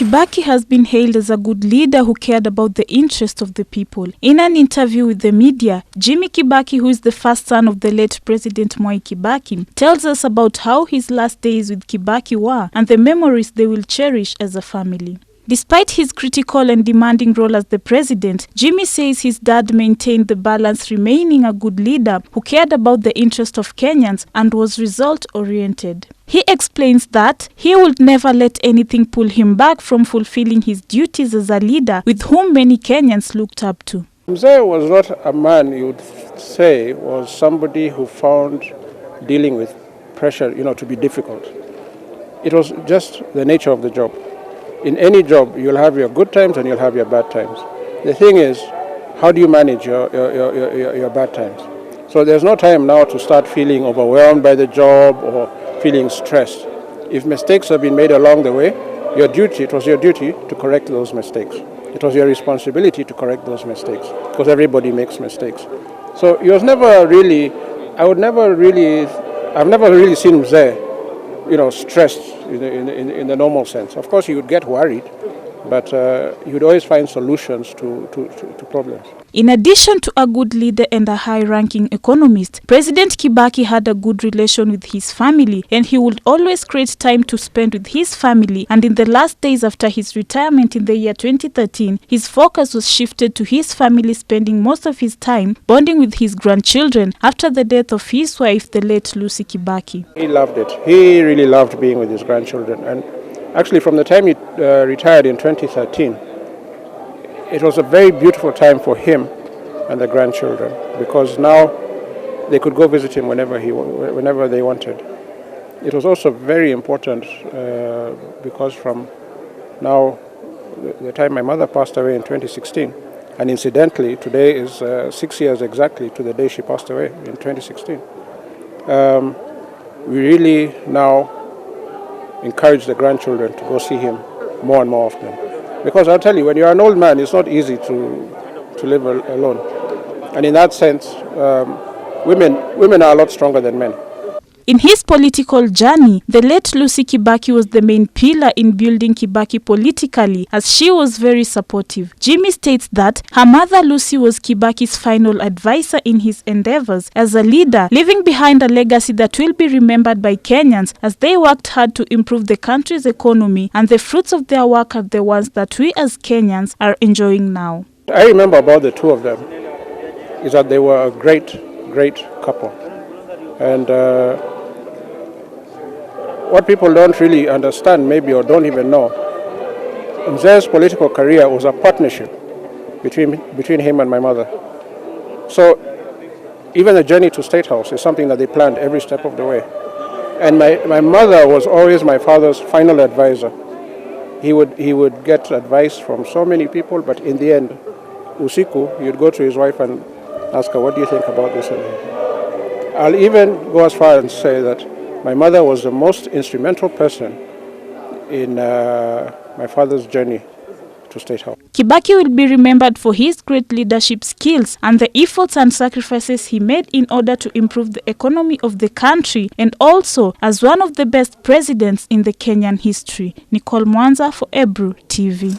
Kibaki has been hailed as a good leader who cared about the interest of the people. In an interview with the media, Jimmy Kibaki, who is the first son of the late President Mwai Kibaki, tells us about how his last days with Kibaki were and the memories they will cherish as a family. Despite his critical and demanding role as the president, Jimmy says his dad maintained the balance, remaining a good leader who cared about the interest of Kenyans and was result-oriented. He explains that he would never let anything pull him back from fulfilling his duties as a leader with whom many Kenyans looked up to. Mzee was not a man you would say was somebody who found dealing with pressure, to be difficult. It was just the nature of the job. In any job, you'll have your good times and you'll have your bad times. The thing is, how do you manage your bad times? So there's no time now to start feeling overwhelmed by the job or feeling stressed. If mistakes have been made along the way, it was your duty to correct those mistakes. It was your responsibility to correct those mistakes, because everybody makes mistakes. So I've never really seen Mzee, stressed in the normal sense. Of course, you would get worried, but you would always find solutions to problems. In addition to a good leader and a high-ranking economist, President Kibaki had a good relation with his family, and he would always create time to spend with his family. And in the last days after his retirement in the year 2013, his focus was shifted to his family, spending most of his time bonding with his grandchildren after the death of his wife, the late Lucy Kibaki. He loved it. He really loved being with his grandchildren. And actually, from the time he retired in 2013, it was a very beautiful time for him and the grandchildren, because now they could go visit him whenever they wanted. It was also very important because from now, the time my mother passed away in 2016, and incidentally, today is 6 years exactly to the day she passed away in 2016. We really now encourage the grandchildren to go see him more and more often. Because I'll tell you, when you're an old man, it's not easy to live alone. And in that sense, women are a lot stronger than men. In his political journey, the late Lucy Kibaki was the main pillar in building Kibaki politically, as she was very supportive. Jimmy states that her mother Lucy was Kibaki's final advisor in his endeavors as a leader, leaving behind a legacy that will be remembered by Kenyans as they worked hard to improve the country's economy, and the fruits of their work are the ones that we as Kenyans are enjoying now. I remember about the two of them is that they were a great couple. And what people don't really understand maybe, or don't even know, Mzee's political career was a partnership between him and my mother. So even the journey to State House is something that they planned every step of the way. And my mother was always my father's final advisor. He would get advice from so many people, but in the end, usiku, he'd go to his wife and ask her, what do you think about this? I'll even go as far as say that my mother was the most instrumental person in my father's journey to State House. Kibaki will be remembered for his great leadership skills and the efforts and sacrifices he made in order to improve the economy of the country, and also as one of the best presidents in the Kenyan history. Nicole Mwanza for Ebru TV.